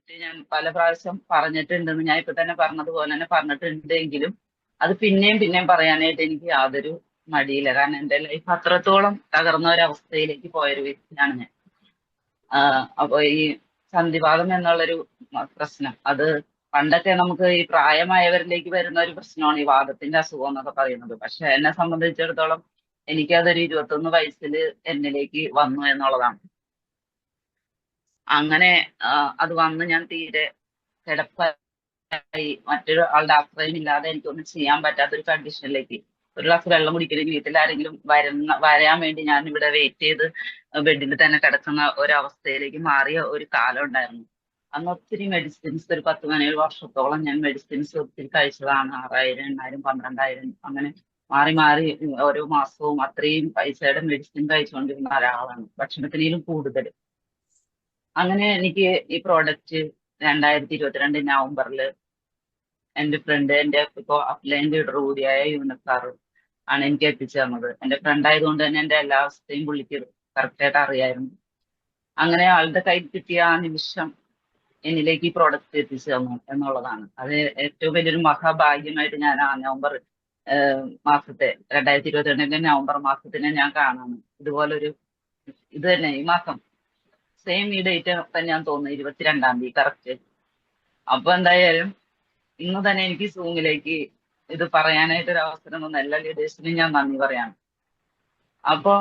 തെറ്റ് ഞാൻ പല പ്രാവശ്യം പറഞ്ഞിട്ടുണ്ടെന്ന് ഞാൻ ഇപ്പൊ തന്നെ പറഞ്ഞതുപോലെ തന്നെ പറഞ്ഞിട്ടുണ്ടെങ്കിലും അത് പിന്നെയും പിന്നെയും പറയാനായിട്ട് എനിക്ക് യാതൊരു മടിയില്ല. കാരണം എന്റെ ലൈഫ് അത്രത്തോളം തകർന്ന ഒരവസ്ഥയിലേക്ക് പോയൊരു വ്യക്തിയാണ് ഞാൻ. അപ്പൊ ഈ സന്ധിവാതം എന്നുള്ളൊരു പ്രശ്നം അത് പണ്ടൊക്കെ നമുക്ക് ഈ പ്രായമായവരിലേക്ക് വരുന്ന ഒരു പ്രശ്നമാണ് ഈ വാദത്തിന്റെ അസുഖം എന്നൊക്കെ പറയുന്നത്. പക്ഷെ എന്നെ സംബന്ധിച്ചിടത്തോളം എനിക്കതൊരു 21 വയസ്സിൽ എന്നിലേക്ക് വന്നു എന്നുള്ളതാണ്. അങ്ങനെ അത് വന്ന് ഞാൻ തീരെ കിടപ്പായി, മറ്റൊരു ആളുടെ ആശ്രയം ഇല്ലാതെ എനിക്കൊന്നും ചെയ്യാൻ പറ്റാത്തൊരു കണ്ടീഷനിലേക്ക്, ഒരു ഗ്ലാസ് വെള്ളം കുടിക്കണമെങ്കിൽ വീട്ടിൽ ആരെങ്കിലും വരാൻ വേണ്ടി ഞാൻ ഇവിടെ വെയിറ്റ് ചെയ്ത് ബെഡിൽ തന്നെ കിടക്കുന്ന ഒരവസ്ഥയിലേക്ക് മാറിയ ഒരു കാലം ഉണ്ടായിരുന്നു. അന്ന് ഒത്തിരി മെഡിസിൻസ്, ഒരു 10-17 വർഷത്തോളം ഞാൻ മെഡിസിൻസ് ഒത്തിരി കഴിച്ചതാണ്. 6000, 8000, 12,000 അങ്ങനെ മാറി മാറി ഓരോ മാസവും അത്രയും പൈസയുടെ മെഡിസിൻ കഴിച്ചുകൊണ്ടിരുന്ന ഒരാളാണ്, ഭക്ഷണത്തിനേലും കൂടുതൽ. അങ്ങനെ എനിക്ക് ഈ പ്രോഡക്റ്റ് 2022 നവംബറിൽ എന്റെ ഫ്രണ്ട്, എന്റെ ഇപ്പോ അപ്ലൈൻ ലീഡർ കൂടിയായ യൂനസാർ ആണ് എനിക്ക് എത്തിച്ചു തന്നത്. എന്റെ ഫ്രണ്ട് ആയതുകൊണ്ട് തന്നെ എന്റെ എല്ലാ അവസ്ഥയും പുള്ളിക്ക് കറക്റ്റ് ആയിട്ട് അറിയായിരുന്നു. അങ്ങനെ ആളുടെ കയ്യിൽ കിട്ടിയ ആ നിമിഷം എന്നിലേക്ക് ഈ പ്രോഡക്റ്റ് എത്തിച്ചു തന്നു എന്നുള്ളതാണ്. അത് ഏറ്റവും വലിയൊരു മഹാഭാഗ്യമായിട്ട് ഞാൻ ആ നവംബർ മാസത്തെ 2022 നവംബർ മാസത്തിനെ ഞാൻ കാണാണ്. ഇതുപോലൊരു ഇത് തന്നെ ഈ മാസം സെയിം ഈ ഡേറ്റ് തന്നെയാന്ന് തോന്നുന്നു, 22-ാം തീയതി കറക്റ്റ്. അപ്പൊ എന്തായാലും ഇന്ന് തന്നെ എനിക്ക് സൂമിലേക്ക് ഇത് പറയാനായിട്ട് ഒരു അവസരം തന്ന എല്ലാ ലീഡേഴ്സിനും ഞാൻ നന്ദി പറയാണ്. അപ്പൊ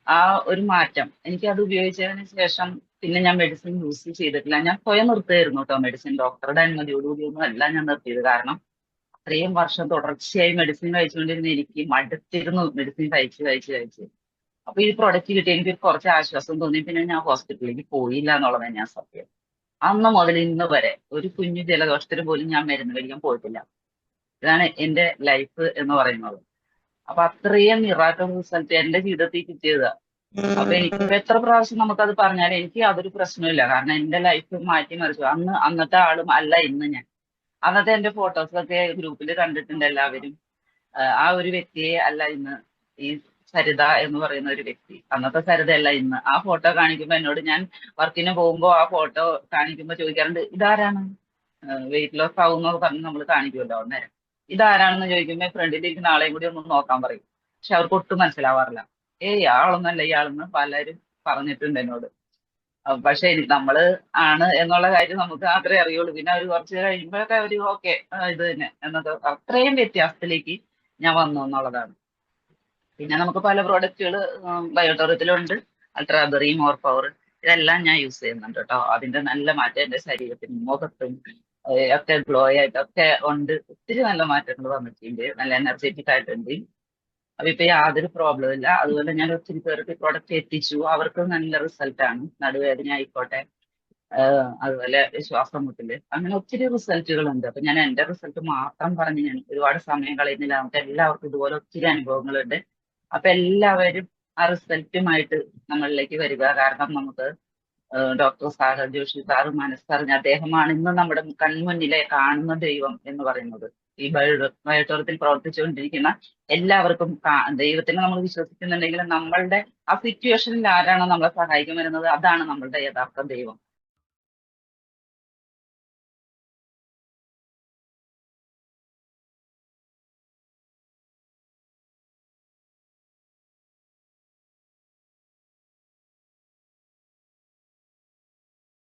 ആ ഒരു മാറ്റം എനിക്ക് അത് ഉപയോഗിച്ചതിന് ശേഷം പിന്നെ ഞാൻ മെഡിസിൻ യൂസ് ചെയ്തിട്ടില്ല. ഞാൻ സ്വയം നിർത്തുകയായിരുന്നു കേട്ടോ മെഡിസിൻ, ഡോക്ടറുടെ അനുമതിയോടുകൂടിയൊന്നും അല്ല ഞാൻ നിർത്തിയത്. കാരണം അത്രയും വർഷം തുടർച്ചയായി മെഡിസിൻ കഴിച്ചുകൊണ്ടിരുന്ന എനിക്ക് മടുത്തിരുന്നു മെഡിസിൻ കഴിച്ച് കഴിച്ച് കഴിച്ച്. അപ്പൊ ഈ പ്രൊഡക്റ്റ് കിട്ടി എനിക്ക് കുറച്ച് ആശ്വാസം തോന്നി. പിന്നെ ഞാൻ ഹോസ്പിറ്റലിലേക്ക് പോയില്ല എന്നുള്ളത് തന്നെയാണ് സത്യം. അന്ന് മുതൽ ഇന്ന് വരെ ഒരു കുഞ്ഞു ജലദോഷത്തിന് പോലും ഞാൻ മരുന്ന് കഴിക്കാൻ പോയിട്ടില്ല. ഇതാണ് എന്റെ ലൈഫ് എന്ന് പറയുന്നത്. അപ്പൊ അത്രയും മിറാക്കിൾ റിസൾട്ട് എന്റെ ജീവിതത്തിൽ കിട്ടിയതാ. അപ്പൊ എനിക്കിപ്പോ എത്ര പ്രാവശ്യം നമുക്കത് പറഞ്ഞാലും എനിക്ക് യാതൊരു പ്രശ്നമില്ല. കാരണം എന്റെ ലൈഫ് മാറ്റിമറിച്ചു. അന്നത്തെ ആളും അല്ല ഇന്ന് ഞാൻ. അന്നത്തെ എന്റെ ഫോട്ടോസൊക്കെ ഗ്രൂപ്പിൽ കണ്ടിട്ടുണ്ട് എല്ലാവരും. ആ ഒരു വ്യക്തിയെ അല്ല ഇന്ന് ഈ സരിത എന്ന് പറയുന്ന ഒരു വ്യക്തി. അന്നത്തെ സരിത അല്ല ഇന്ന്. ആ ഫോട്ടോ കാണിക്കുമ്പോ എന്നോട്, ഞാൻ വർക്കിന് പോകുമ്പോ ആ ഫോട്ടോ കാണിക്കുമ്പോ ചോദിക്കാറുണ്ട്, ഇതാരാണ്? വെയിറ്റ് ലോസ് ആവുന്നൊക്കെ പറഞ്ഞ് നമ്മൾ കാണിക്കുമല്ലോ അന്നേരം. ഇതാരാണെന്ന് ചോദിക്കുമ്പോ ഫ്രണ്ടിലിരിക്കുന്ന ആളെയും കൂടി ഒന്ന് നോക്കാൻ പറയും. പക്ഷെ അവർക്ക് ഒട്ടും മനസ്സിലാവാറില്ല. ഇയാളൊന്നല്ല ഇയാളെന്ന് പലരും പറഞ്ഞിട്ടുണ്ട് എന്നോട്. പക്ഷെ നമ്മള് ആണ് എന്നുള്ള കാര്യം നമുക്ക് മാത്രമേ അറിയുള്ളൂ. പിന്നെ അവർ കുറച്ച് കഴിയുമ്പോഴൊക്കെ അവര് ഓക്കെ ഇത് തന്നെ എന്നൊക്കെ, അത്രയും വ്യത്യാസത്തിലേക്ക് ഞാൻ വന്നു എന്നുള്ളതാണ്. പിന്നെ നമുക്ക് പല പ്രോഡക്റ്റുകൾ ബയോട്ടോറിയത്തിലുണ്ട്, അൾട്രാബെറി, മോർ പവർ, ഇതെല്ലാം ഞാൻ യൂസ് ചെയ്യുന്നുണ്ട് കേട്ടോ. അതിന്റെ നല്ല മാറ്റം എന്റെ ശരീരത്തിനും മുഖത്തും ഒക്കെ ഗ്ലോ ആയിട്ടൊക്കെ ഉണ്ട്. ഒത്തിരി നല്ല മാറ്റങ്ങൾ വന്നിട്ടുണ്ട്, നല്ല എനർജറ്റിക് ആയിട്ടുണ്ട്. അപ്പൊ ഇപ്പൊ യാതൊരു പ്രോബ്ലം ഇല്ല. അതുപോലെ ഞാൻ ഒത്തിരി പേർക്ക് പ്രോഡക്റ്റ് എത്തിച്ചു, അവർക്ക് നല്ല റിസൾട്ട് ആണ്. നടുവേദന ആയിക്കോട്ടെ, അതുപോലെ ശ്വാസം മുട്ടല്, അങ്ങനെ ഒത്തിരി റിസൾട്ടുകൾ ഉണ്ട്. അപ്പൊ ഞാൻ എന്റെ റിസൾട്ട് മാത്രം പറഞ്ഞ് ഞാൻ ഒരുപാട് സമയം കളയുന്നില്ല. നമുക്ക് എല്ലാവർക്കും ഇതുപോലെ ഒത്തിരി അനുഭവങ്ങളുണ്ട്. അപ്പൊ എല്ലാവരും ആ റിസൾട്ടുമായിട്ട് നമ്മളിലേക്ക് വരിക. കാരണം നമുക്ക് ഡോക്ടർ സാഗർ ജോഷി സാറ് മനസ്സറിഞ്ഞ അദ്ദേഹമാണ് ഇന്ന് നമ്മുടെ കൺമുന്നിലെ കാണുന്ന ദൈവം എന്ന് പറയുന്നത്. ഈ ബയോട്ടോറത്തിൽ പ്രവർത്തിച്ചുകൊണ്ടിരിക്കുന്ന എല്ലാവർക്കും ദൈവത്തിനെ നമ്മൾ വിശ്വസിക്കുന്നുണ്ടെങ്കിൽ നമ്മളുടെ ആ സിറ്റുവേഷനിൽ ആരാണോ നമ്മളെ സഹായിക്കാൻ വരുന്നത്, അതാണ് നമ്മളുടെ യഥാർത്ഥ ദൈവം.